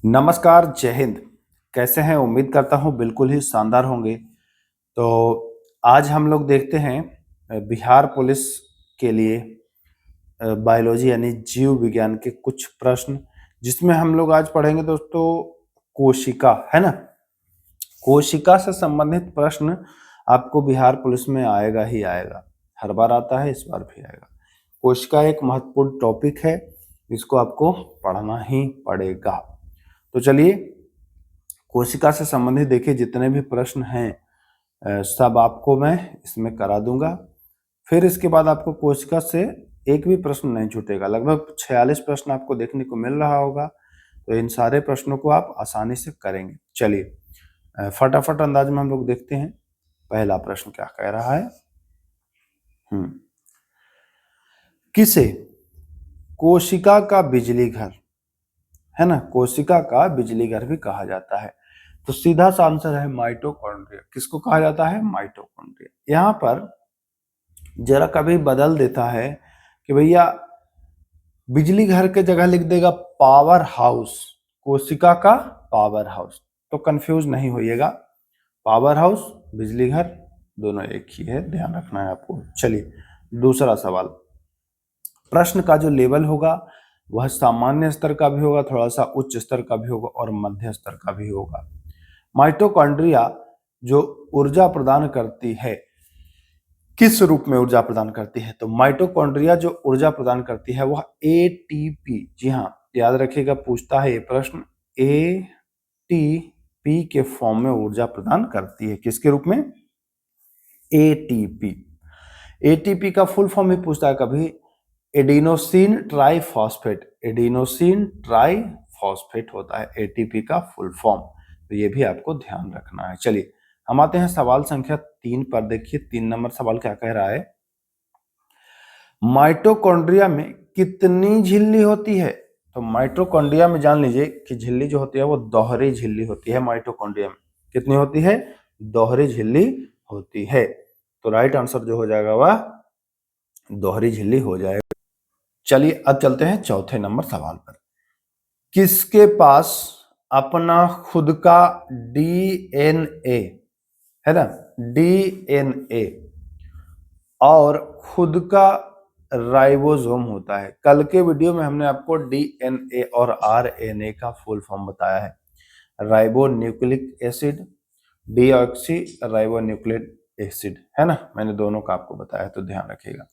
नमस्कार, जय हिंद। कैसे हैं? उम्मीद करता हूँ बिल्कुल ही शानदार होंगे। तो आज हम लोग देखते हैं बिहार पुलिस के लिए बायोलॉजी यानी जीव विज्ञान के कुछ प्रश्न, जिसमें हम लोग आज पढ़ेंगे दोस्तों कोशिका, है ना? कोशिका से संबंधित प्रश्न आपको बिहार पुलिस में आएगा ही आएगा। हर बार आता है, इस बार भी आएगा। कोशिका एक महत्वपूर्ण टॉपिक है, इसको आपको पढ़ना ही पड़ेगा। तो चलिए, कोशिका से संबंधित देखिए जितने भी प्रश्न हैं सब आपको मैं इसमें करा दूंगा। फिर इसके बाद आपको कोशिका से एक भी प्रश्न नहीं छूटेगा। लगभग 46 प्रश्न आपको देखने को मिल रहा होगा, तो इन सारे प्रश्नों को आप आसानी से करेंगे। चलिए फटाफट अंदाज में हम लोग देखते हैं पहला प्रश्न क्या कह रहा है। किसे कोशिका का बिजली घर, है ना, कोशिका का बिजली घर भी कहा जाता है? तो सीधा सा आंसर है माइटोकॉन्ड्रिया। किसको कहा जाता है? माइटोकॉन्ड्रिया। यहां पर जरा कभी बदल देता है कि भैया बिजली घर के जगह लिख देगा पावर हाउस, कोशिका का पावर हाउस, तो कंफ्यूज नहीं होइएगा। पावर हाउस, बिजली घर दोनों एक ही है, ध्यान रखना है आपको। चलिए दूसरा सवाल। प्रश्न का जो लेवल होगा वह सामान्य स्तर का भी होगा, थोड़ा सा उच्च स्तर का भी होगा और मध्य स्तर का भी होगा। माइटोकॉन्ड्रिया जो ऊर्जा प्रदान करती है, किस रूप में ऊर्जा प्रदान करती है? तो माइटोकॉन्ड्रिया जो ऊर्जा प्रदान करती है वह एटीपी, जी हाँ याद रखिएगा, पूछता है ये प्रश्न, एटीपी के फॉर्म में ऊर्जा प्रदान करती है। किसके रूप में? एटीपी। एटीपी का फुल फॉर्म ही पूछता है कभी, एडिनोसिन ट्राइफॉस्फेट। एडिनोसिन ट्राइफॉस्फेट होता है एटीपी का फुल फॉर्म, तो ये भी आपको ध्यान रखना है। चलिए हम आते हैं सवाल संख्या 3 पर। देखिए 3 नंबर सवाल क्या कह रहा है। माइटोकॉन्ड्रिया में कितनी झिल्ली होती है? तो माइटोकॉन्ड्रिया में जान लीजिए कि झिल्ली जो होती है वो दोहरी झिल्ली होती है। माइटोकॉन्ड्रिया में कितनी होती है? दोहरी झिल्ली होती है। तो राइट आंसर जो हो जाएगा वह दोहरी झिल्ली हो जाएगा। चलिए अब चलते हैं चौथे नंबर सवाल पर। किसके पास अपना खुद का डीएनए, है ना, डीएनए और खुद का राइबोसोम होता है? कल के वीडियो में हमने आपको डीएनए और आरएनए का फुल फॉर्म बताया है। Ribo nucleic acid, deoxy ribo nucleic acid, है ना, मैंने दोनों का आपको बताया, तो ध्यान रखिएगा।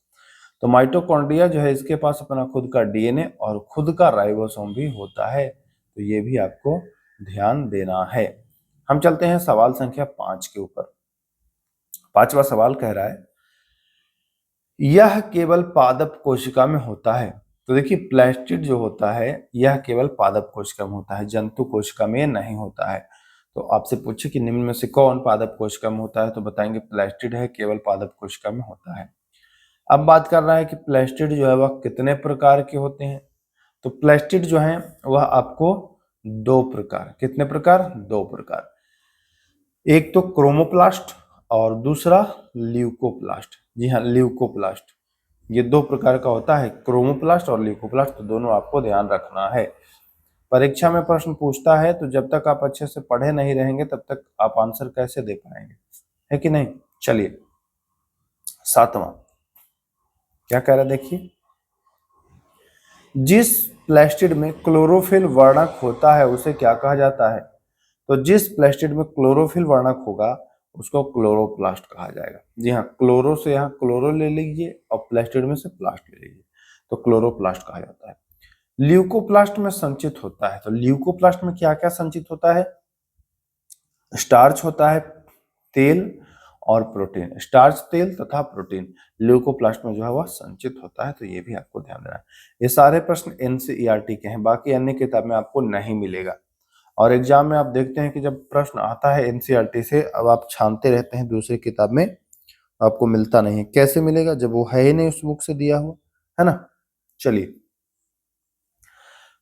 तो माइटोकॉन्ड्रिया जो है इसके पास अपना खुद का डीएनए और खुद का राइबोसोम भी होता है, तो ये भी आपको ध्यान देना है। हम चलते हैं सवाल संख्या 5 के ऊपर। पांचवा सवाल कह रहा है यह केवल पादप कोशिका में होता है। तो देखिए प्लास्टिड जो होता है यह केवल पादप कोशिका में होता है, जंतु कोशिका में नहीं होता है। तो आपसे पूछे कि निम्न में से कौन पादप कोशिका में होता है, तो बताएंगे प्लास्टिड है, केवल पादप कोशिका में होता है। अब बात कर रहा है कि प्लास्टिड जो है वह कितने प्रकार के होते हैं। तो प्लास्टिड जो है वह आपको 2 प्रकार, कितने प्रकार? 2 प्रकार। एक तो क्रोमोप्लास्ट और दूसरा ल्यूकोप्लास्ट। जी हाँ, ल्यूकोप्लास्ट। ये 2 प्रकार का होता है, क्रोमोप्लास्ट और ल्यूकोप्लास्ट, तो दोनों आपको ध्यान रखना है। परीक्षा में प्रश्न पूछता है तो जब तक आप अच्छे से पढ़े नहीं रहेंगे तब तक आप आंसर कैसे दे पाएंगे, है कि नहीं? चलिए 7वां क्या कह रहा है देखिए। जिस प्लास्टिड में क्लोरोफिल वर्णक होता है उसे क्या कहा जाता है? तो जिस प्लास्टिड में क्लोरोफिल वर्णक होगा उसको क्लोरोप्लास्ट कहा जाएगा। जी हाँ, क्लोरो से यहाँ क्लोरो ले लीजिए और प्लास्टिड में से प्लास्ट ले लीजिए, तो क्लोरोप्लास्ट कहा जाता है। ल्यूकोप्लास्ट में संचित होता है। तो ल्यूकोप्लास्ट में क्या क्या संचित होता है? स्टार्च होता है, तेल और प्रोटीन। स्टार्च, तेल तथा प्रोटीन ल्यूकोप्लास्ट में जो है वह संचित होता है, तो ये भी आपको ध्यान देना है। ये सारे प्रश्न एनसीईआरटी के हैं, बाकी अन्य किताब में आपको नहीं मिलेगा। और एग्जाम में आप देखते हैं कि जब प्रश्न आता है एनसीईआरटी से, अब आप छानते रहते हैं दूसरी किताब में, आपको मिलता नहीं है। कैसे मिलेगा जब वो है ही नहीं उस बुक से दिया हुआ, है ना? चलिए,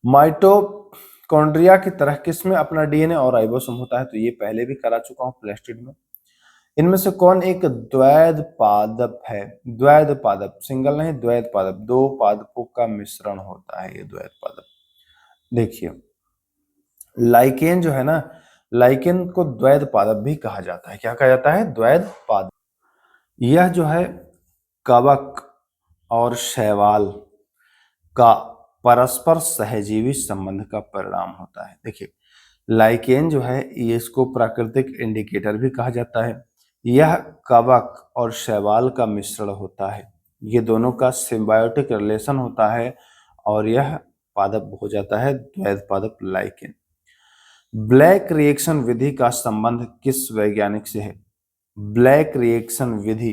माइटोकॉन्ड्रिया की तरह किसमें अपना डीएनए और राइबोसोम होता है? तो ये पहले भी करा चुका हूं प्लास्टिड में। इनमें से कौन एक द्वैध पादप है? द्वैध पादप, सिंगल नहीं, द्वैध पादप, 2 पादपों का मिश्रण होता है ये द्वैध पादप। देखिए लाइकेन जो है ना, लाइकेन को द्वैध पादप भी कहा जाता है। क्या कहा जाता है? द्वैध पादप। यह जो है कवक और शैवाल का परस्पर सहजीवी संबंध का परिणाम होता है। देखिए, लाइकेन जो है ये इसको प्राकृतिक इंडिकेटर भी कहा जाता है। यह कवक और शैवाल का मिश्रण होता है। ये दोनों का सिम्बायोटिक रिलेशन होता है और यह पादप हो जाता है द्वैध पादप लाइकेन। ब्लैक रिएक्शन विधि का संबंध किस वैज्ञानिक से है? ब्लैक रिएक्शन विधि,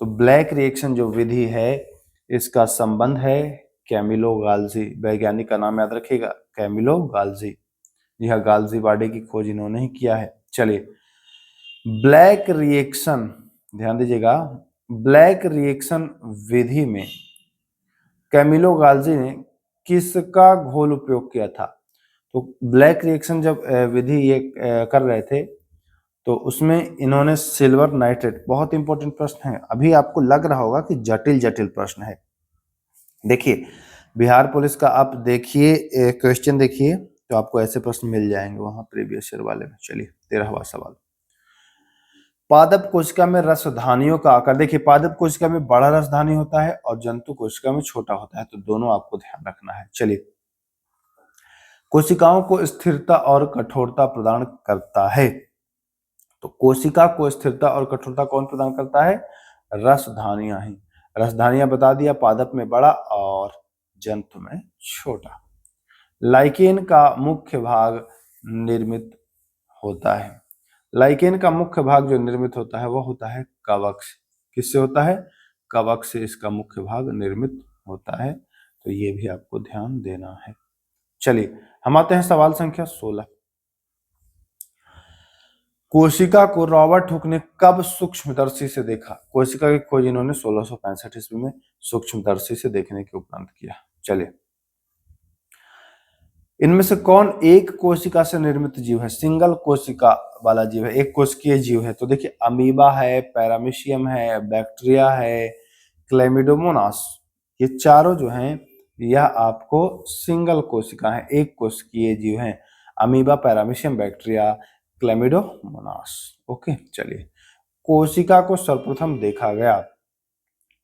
तो ब्लैक रिएक्शन जो विधि है इसका संबंध है कैमिलो गाल्जी। वैज्ञानिक का नाम याद रखिएगा, कैमिलो गाल्जी। यह गाल्जी बॉडी की खोज इन्होंने ही किया है। चलिए, ब्लैक रिएक्शन, ध्यान दीजिएगा, ब्लैक रिएक्शन विधि में कैमिलो गाल्जी ने किसका घोल उपयोग किया था? तो ब्लैक रिएक्शन जब विधि ये कर रहे थे तो उसमें इन्होंने सिल्वर नाइट्रेट, बहुत इंपॉर्टेंट प्रश्न है, अभी आपको लग रहा होगा कि जटिल जटिल प्रश्न है। देखिए, बिहार पुलिस का आप देखिए क्वेश्चन देखिए तो आपको ऐसे प्रश्न मिल जाएंगे वहां प्रीवियस ईयर वाले में। चलिए, 13वां सवाल, पादप कोशिका में रसधानियों का आकार। देखिए, पादप कोशिका में बड़ा रसधानी होता है और जंतु कोशिका में छोटा होता है, तो दोनों आपको ध्यान रखना है। चलिए, कोशिकाओं को स्थिरता और कठोरता प्रदान करता है। तो कोशिका को स्थिरता और कठोरता कौन प्रदान करता है? रसधानियां ही। रसधानियां बता दिया, पादप में बड़ा और जंतु में छोटा। लाइकेन का मुख्य भाग निर्मित होता है। लाइकेन का मुख्य भाग जो निर्मित होता है वह होता है कवक से। किससे होता है? कवक से इसका मुख्य भाग निर्मित होता है, तो ये भी आपको ध्यान देना है। चलिए, हम आते हैं सवाल संख्या 16। कोशिका को रॉबर्ट हुक ने कब सूक्ष्मदर्शी से देखा? कोशिका की खोज इन्होंने 1665 ईस्वी में सूक्ष्मदर्शी से देखने के उपरांत किया। चलिए, इनमें से कौन एक कोशिका से निर्मित जीव है? सिंगल कोशिका वाला जीव है, एक कोशिकीय जीव है। तो देखिए, अमीबा है, पैरामीशियम है, बैक्टीरिया है, क्लेमिडोमोनास, ये चारों जो हैं यह आपको सिंगल कोशिका है, एक कोशिकीय जीव है। Amoeba, paramecium, bacteria, chlamydomonas. Okay, चलिए, कोशिका को सर्वप्रथम देखा गया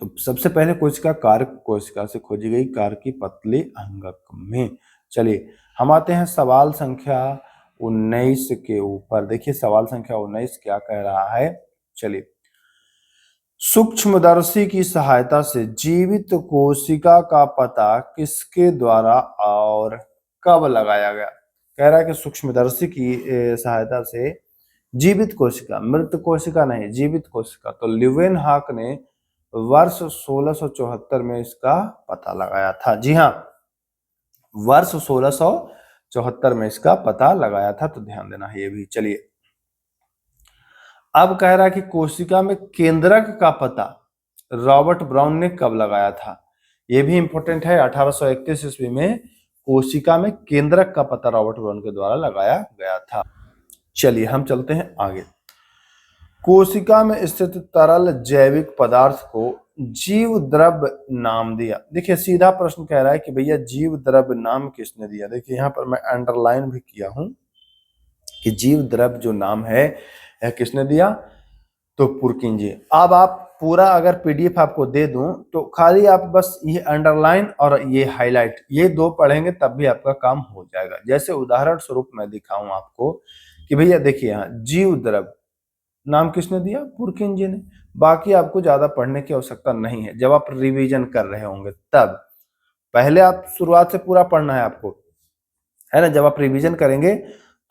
तो सबसे पहले कोशिका कार्क कोशिका से खोजी गई, कार्क की पतली अंगक में। चलिए, हम आते हैं सवाल संख्या 19 के ऊपर। देखिए, सवाल संख्या 19 क्या कह रहा है। चलिए, सूक्ष्मदर्शी की सहायता से जीवित कोशिका का पता किसके द्वारा और कब लगाया गया? कह रहा है कि सूक्ष्मदर्शी की सहायता से जीवित कोशिका, मृत कोशिका नहीं, जीवित कोशिका, तो ल्यूवेनहॉक ने वर्ष 1674 में इसका पता लगाया था। जी हाँ, वर्ष 1674 में इसका पता लगाया था, तो ध्यान देना है ये भी। चलिए, अब कह रहा है कि कोशिका में केंद्रक का पता रॉबर्ट ब्राउन ने कब लगाया था? यह भी इंपॉर्टेंट है। 1831 ईस्वी में कोशिका में केंद्रक का पता रॉबर्ट ब्राउन के द्वारा लगाया गया था। चलिए, हम चलते हैं आगे। कोशिका में स्थित तरल जैविक पदार्थ को जीव द्रव्य नाम दिया। देखिए, सीधा प्रश्न कह रहा है कि भैया जीव द्रव्य नाम किसने दिया? देखिए, यहां पर मैं अंडरलाइन भी किया हूं कि जीव द्रव्य जो नाम है यह किसने दिया? तो पुरकिन जी। अब आप पूरा अगर पीडीएफ आपको दे दूं तो खाली आप बस ये अंडरलाइन और ये हाईलाइट, ये दो पढ़ेंगे तब भी आपका काम हो जाएगा। जैसे उदाहरण स्वरूप मैं दिखाऊं आपको कि भैया देखिए, यहाँ जीव द्रव्य नाम किसने दिया? पुरकिन जी ने। बाकी आपको ज्यादा पढ़ने की आवश्यकता नहीं है, जब आप रिवीजन कर रहे होंगे तब। पहले आप शुरुआत से पूरा पढ़ना है आपको, है ना। जब आप रिवीजन करेंगे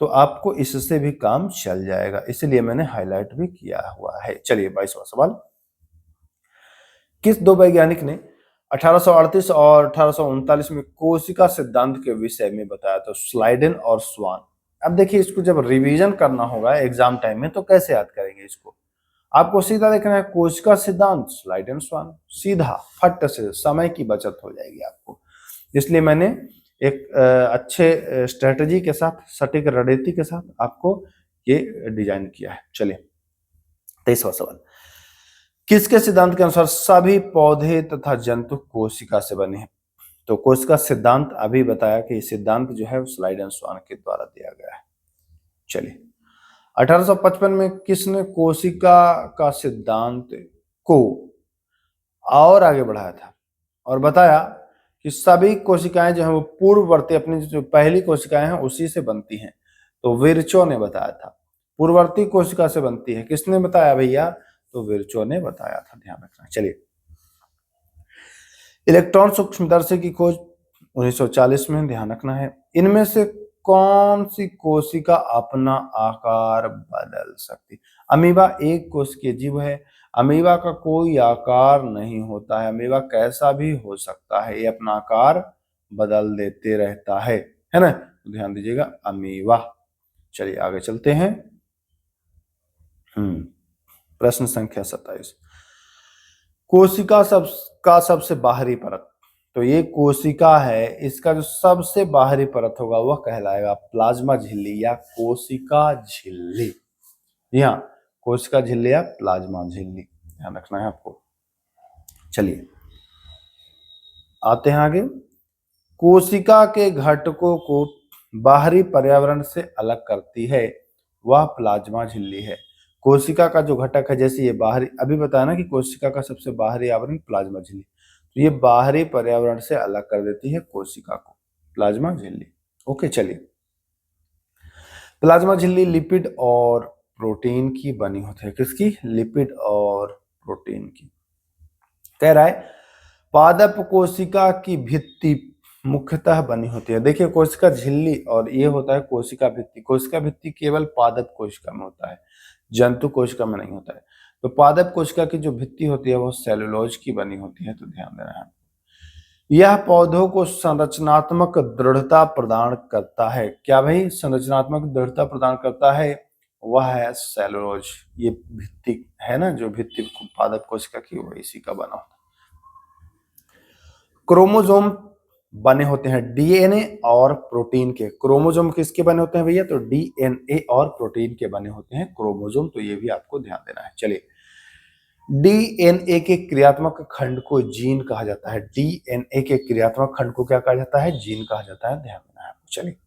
तो आपको इससे भी काम चल जाएगा, इसलिए मैंने हाईलाइट भी किया हुआ है। चलिए, 22वां सवाल, किस दो वैज्ञानिक ने 1838 और 1839 में कोशिका सिद्धांत के विषय में बताया? तो स्लाइडेन और स्वान। अब देखिए, इसको जब रिवीजन करना होगा एग्जाम टाइम में तो कैसे याद करेंगे इसको? आपको सीधा देखना है कोशिका सिद्धांत, स्लाइडेन, स्वान, सीधा फट से, समय की बचत हो जाएगी आपको। इसलिए मैंने एक अच्छे स्ट्रेटजी के साथ, सटीक रणनीति के साथ आपको ये डिजाइन किया है। चलिए, 23वां सवाल, किसके सिद्धांत के अनुसार सभी पौधे तथा जंतु कोशिका से बने हैं? तो कोशिका सिद्धांत अभी बताया कि सिद्धांत जो है वो स्लाइड एंड स्वान के द्वारा दिया गया है। चलिए 1855 में किसने कोशिका का सिद्धांत को और आगे बढ़ाया था और बताया कि सभी कोशिकाएं जो है वो पूर्ववर्ती अपनी जो पहली कोशिकाएं हैं उसी से बनती हैं। तो विर्चो ने बताया था पूर्ववर्ती कोशिका से बनती है। किसने बताया भैया? तो विर्चो ने बताया था, ध्यान रखना। चलिए इलेक्ट्रॉन सूक्ष्मदर्शी की खोज 1940 में, ध्यान रखना है। इनमें से कौन सी कोशिका अपना आकार बदल सकती? अमीबा एक कोशिकीय जीव है। अमीबा का कोई आकार नहीं होता है। अमीबा कैसा भी हो सकता है, ये अपना आकार बदल देते रहता है ना? तो ध्यान दीजिएगा अमीबा। चलिए आगे चलते हैं। प्रश्न संख्या 27, कोशिका का सबसे बाहरी परत। तो ये कोशिका है, इसका जो सबसे बाहरी परत होगा वह कहलाएगा प्लाज्मा झिल्ली या कोशिका झिल्ली। यहाँ कोशिका झिल्ली या प्लाज्मा झिल्ली, ध्यान रखना है आपको। चलिए आते हैं आगे। कोशिका के घटकों को बाहरी पर्यावरण से अलग करती है वह प्लाज्मा झिल्ली है। कोशिका का जो घटक है, जैसे ये बाहरी, अभी बताया ना कि कोशिका का सबसे बाहरी आवरण प्लाज्मा झिल्ली, तो ये बाहरी पर्यावरण से अलग कर देती है कोशिका को, प्लाज्मा झिल्ली। ओके चलिए, प्लाज्मा झिल्ली लिपिड और प्रोटीन की बनी होती है। किसकी? लिपिड और प्रोटीन की। कह रहा है पादप कोशिका की भित्ति मुख्यतः बनी होती है। देखिए कोशिका झिल्ली और ये होता है कोशिका भित्ति। कोशिका भित्ति केवल पादप कोशिका में होता है, जंतु कोशिका में नहीं होता है। तो पादप कोशिका की जो भित्ति होती है वो सेलुलोज की बनी होती है, तो ध्यान देना है। यह पौधों को संरचनात्मक दृढ़ता प्रदान करता है। क्या भाई? संरचनात्मक दृढ़ता प्रदान करता है, वह है सेलुलोज। ये भित्ति है ना, जो भित्ति पादप कोशिका की, वो इसी का बना होता है। क्रोमोसोम बने होते हैं डीएनए और प्रोटीन के। क्रोमोसोम किसके बने होते हैं भैया? तो डीएनए और प्रोटीन के बने होते हैं क्रोमोसोम, तो ये भी आपको ध्यान देना है। चलिए डीएनए के क्रियात्मक खंड को जीन कहा जाता है। डीएनए के क्रियात्मक खंड को क्या कहा जाता है? जीन कहा जाता है, ध्यान देना है आपको। चलिए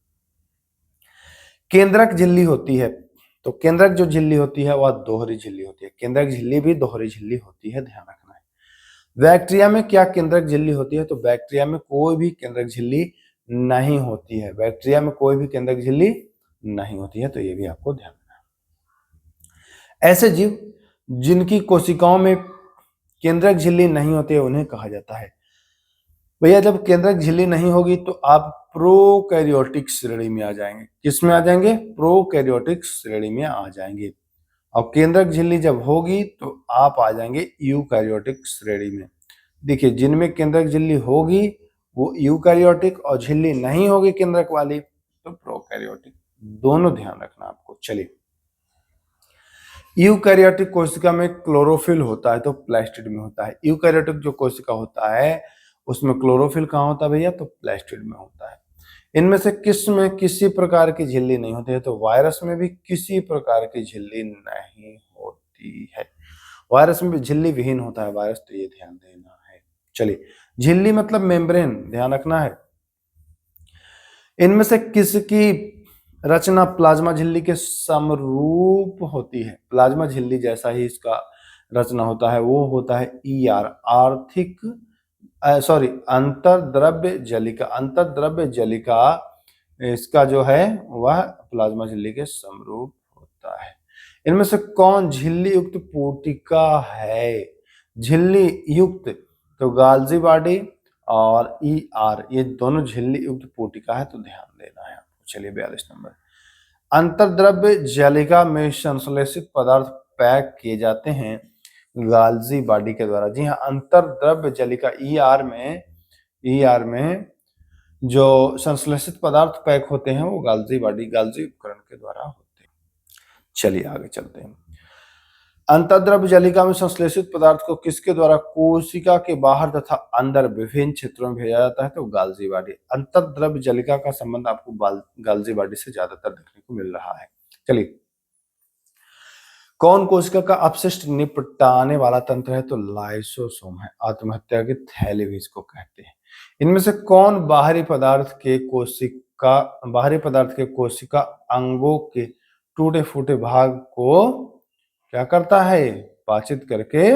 केंद्रक झिल्ली होती है, तो केंद्रक जो झिल्ली होती है वह दोहरी झिल्ली होती है। केंद्रक झिल्ली भी दोहरी झिल्ली होती है, ध्यान रखना है। बैक्टीरिया में क्या केंद्रक झिल्ली होती है? तो बैक्टीरिया में कोई भी केंद्रक झिल्ली नहीं होती है। बैक्टीरिया में कोई भी केंद्रक झिल्ली नहीं होती है, तो ये भी आपको ध्यान रखना है। ऐसे जीव जिनकी कोशिकाओं में केंद्रक झिल्ली नहीं होती है उन्हें कहा जाता है। भैया जब केंद्रक झिल्ली नहीं होगी तो आप प्रोकैरियोटिक श्रेणी में आ जाएंगे। किस में आ जाएंगे? प्रोकैरियोटिक श्रेणी में आ जाएंगे। और केंद्रक झिल्ली जब होगी तो आप आ जाएंगे यूकैरियोटिक श्रेणी में। देखिए जिनमें केंद्रक झिल्ली होगी वो यूकैरियोटिक, और झिल्ली नहीं होगी केंद्रक वाली तो प्रोकैरियोटिक। दोनों ध्यान रखना आपको। चलिए यूकैरियोटिक कोशिका में क्लोरोफिल होता है तो प्लास्टिड में होता है। यूकैरियोटिक जो कोशिका होता है उसमें क्लोरोफिल कहाँ होता है भैया? तो प्लास्टिड में होता है। इनमें से किस में किसी प्रकार की झिल्ली नहीं होती है? तो वायरस में भी किसी प्रकार की झिल्ली नहीं होती है। वायरस में भी झिल्ली विहीन होता है वायरस, तो ये ध्यान देना है। चलिए झिल्ली मतलब मेम्ब्रेन, ध्यान रखना है। इनमें से किसकी रचना प्लाज्मा झिल्ली के समरूप होती है? प्लाज्मा झिल्ली जैसा ही इसका रचना होता है, वो होता है ईआर, आर्थिक अंतर्द्रव्य जलिका। अंतर्द्रव्य जलिका इसका जो है वह प्लाज्मा झिल्ली के समरूप होता है। इनमें से कौन झिल्ली युक्त पोटिका है? झिल्ली युक्त, तो गाल्जी बॉडी और ईआर, ये दोनों झिल्ली युक्त पोटिका है, तो ध्यान देना है आपको। चलिए 42 नंबर, अंतर्द्रव्य जलिका में संश्लेषित पदार्थ पैक किए जाते हैं गाल्जी बॉडी के द्वारा। जी हाँ, अंतर्द्रव्य जलिका ईआर में जो संश्लेषित पदार्थ पैक होते हैं वो गाल्जी बॉडी, गाल्जी उपकरण के द्वारा होते हैं। चलिए आगे चलते हैं। अंतर्द्रव्य जलिका में संश्लेषित पदार्थ को किसके द्वारा कोशिका के बाहर तथा अंदर विभिन्न क्षेत्रों में भेजा जाता है? तो गाल्जी बॉडी। अंतर्द्रव्य जलिका का संबंध आपको गाल्जी बॉडी से ज्यादातर देखने को मिल रहा है। चलिए कौन कोशिका का अपशिष्ट निपटाने वाला तंत्र है? तो लाइसोसोम है। आत्महत्या की थैली भी इसको कहते हैं। इनमें से कौन बाहरी पदार्थ के कोशिका अंगों के टूटे फूटे भाग को क्या करता है, पाचित करके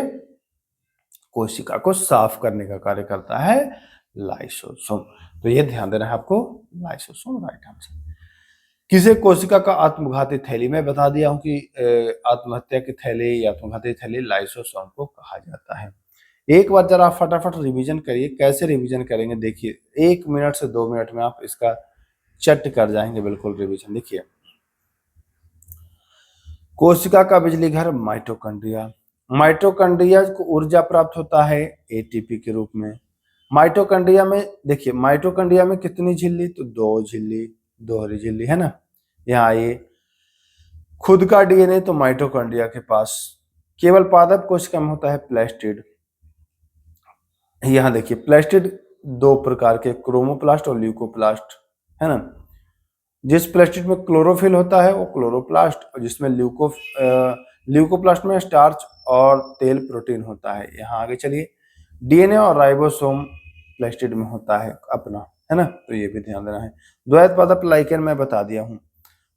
कोशिका को साफ करने का कार्य करता है, लाइसोसोम। तो ये ध्यान देना है आपको, लाइसोसोम राइट आंसर। किसे कोशिका का आत्मघाती थैली, मैं बता दिया हूं कि आत्महत्या की थैली या आत्मघाती थैली लाइसोसोम को कहा जाता है। एक बार जरा आप फटाफट रिवीजन करिए। कैसे रिवीजन करेंगे देखिए, 1 मिनट से 2 मिनट में आप इसका चट कर जाएंगे बिल्कुल रिवीजन। देखिए, कोशिका का बिजली घर माइटोकॉन्ड्रिया। माइटोकॉन्ड्रिया को ऊर्जा प्राप्त होता है एटीपी के रूप में। माइटोकॉन्ड्रिया में देखिए, माइटोकॉन्ड्रिया में कितनी झिल्ली, तो 2 झिल्ली, दोहरी झिल्ली है ना। यहाँ आइए, खुद का डीएनए तो माइटोकॉन्ड्रिया के पास, केवल पादप कोशिका में होता है प्लास्टिड। यहाँ देखिए, प्लास्टिड 2 प्रकार के, क्रोमोप्लास्ट और ल्यूकोप्लास्ट है ना। जिस प्लास्टिड में क्लोरोफिल होता है वो क्लोरोप्लास्ट, और जिसमें ल्यूकोप्लास्ट में स्टार्च और तेल प्रोटीन होता है। यहाँ आगे चलिए, डीएनए और राइबोसोम प्लास्टिड में होता है अपना, है ना, तो ये भी ध्यान देना है। द्वैत पादप लाइकेन मैं बता दिया हूँ।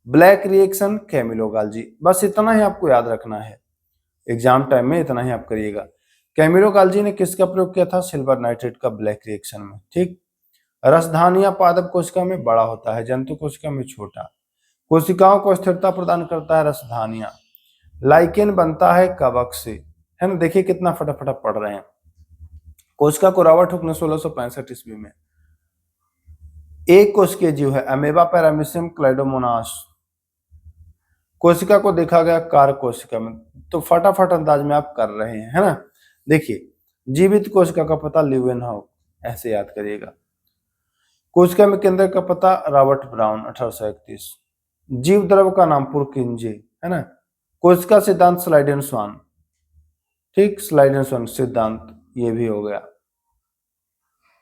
ब्लैक रिएक्शन कैमिलोगाल्जी, बस इतना ही आपको याद रखना है, एग्जाम टाइम में इतना ही आप करिएगा। कैमिलोगाल्जी ने किसका प्रयोग किया था, सिल्वर नाइट्रेट का ब्लैक रिएक्शन में। ठीक, रसधानिया पादप कोशिका में बड़ा होता है, जंतु कोशिका में छोटा। कोशिकाओं को स्थिरता प्रदान करता है रसधानिया। लाइकेन बनता है कवक से, है ना। देखिए कितना फटाफट पढ़ रहे हैं। कोशिका को रॉबर्ट हुक ने 1665 ईस्वी में, एक कोशिकीय जीव है अमेबा पैरामीशियम क्लाइडोमोनास। कोशिका को देखा गया कारक कोशिका में, तो फटाफट अंदाज में आप कर रहे हैं, है ना। देखिए, जीवित कोशिका का पता ल्यूवेनहाउक, ऐसे याद करिएगा। कोशिका में केंद्र का पता रॉबर्ट ब्राउन 1831। जीव द्रव का नाम पुरकिंजे, है ना। कोशिका सिद्धांत स्लाइडेन स्वान, ठीक, स्लाइडेन स्वान सिद्धांत, ये भी हो गया।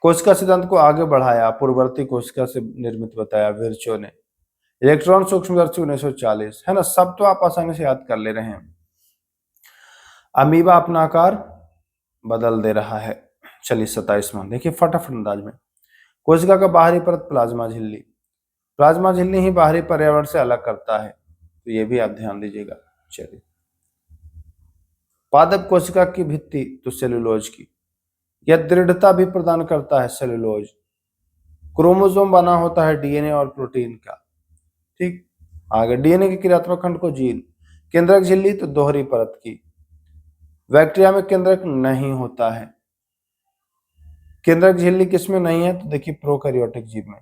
कोशिका सिद्धांत को आगे बढ़ाया, पूर्ववर्ती कोशिका से निर्मित बताया विर्चो ने। इलेक्ट्रॉन सूक्ष्मदर्शी 1940, है ना। सब तो आप आसानी से याद कर ले रहे हैं। अमीबा अपना आकार बदल दे रहा है। चलिए 27वां देखिए फटाफट अंदाज में। कोशिका का बाहरी परत प्लाज्मा झिल्ली, प्लाज्मा झिल्ली ही बाहरी पर्यावरण से अलग करता है, तो ये भी आप ध्यान दीजिएगा। चलिए, पादप कोशिका की भित्ति तो सेलुलोज की, यह दृढ़ता भी प्रदान करता है सेलुलोज। क्रोमोसोम बना होता है डीएनए और प्रोटीन का, ठीक। आगे, डीएनए के क्रियात्मक खंड को जीन। केंद्रक झिल्ली तो दोहरी परत की। बैक्टीरिया में केंद्रक नहीं होता है। केंद्रक झिल्ली किसमें नहीं है, तो देखिए प्रोकैरियोटिक जीव में,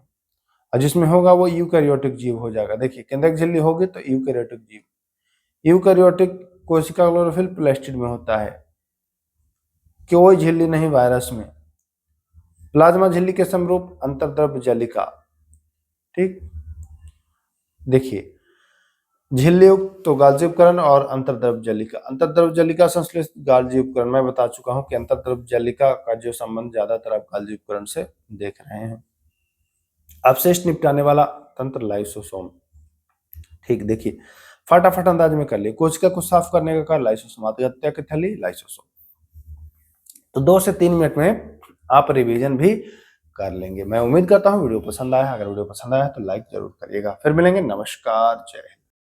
और जिसमें होगा वो यूकैरियोटिक जीव हो जाएगा। देखिए, केंद्रक झिल्ली होगी तो यूकैरियोटिक जीव। यूकैरियोटिक कोशिका क्लोरोफिल प्लास्टिड में होता है, कोई झिल्ली नहीं वायरस में। प्लाज्मा झिल्ली के समरूप अंतर्द्रव्य जलिका, ठीक। देखिए, झिल्ली युक्त तो गाल्जी उपकरण और अंतर्द्रव्य जलिका। अंतर्द्रव्य जलिका संश्लेषित गाल्जी उपकरण, मैं बता चुका हूं कि अंतर्द्रव्य जलिका का जो संबंध ज्यादातर आप गाल्जी उपकरण से देख रहे हैं। अवशेष निपटाने वाला तंत्र लाइसोसोम, ठीक। देखिए फटाफट अंदाज में कर लिए। कोशिका को साफ करने का कार्य लाइसोसोम, आत्महत्या की थैली लाइसोसोम। तो 2 से 3 मिनट में आप रिवीजन भी कर लेंगे। मैं उम्मीद करता हूं वीडियो पसंद आया। अगर वीडियो पसंद आया तो लाइक जरूर करिएगा। फिर मिलेंगे, नमस्कार, जय हिंद।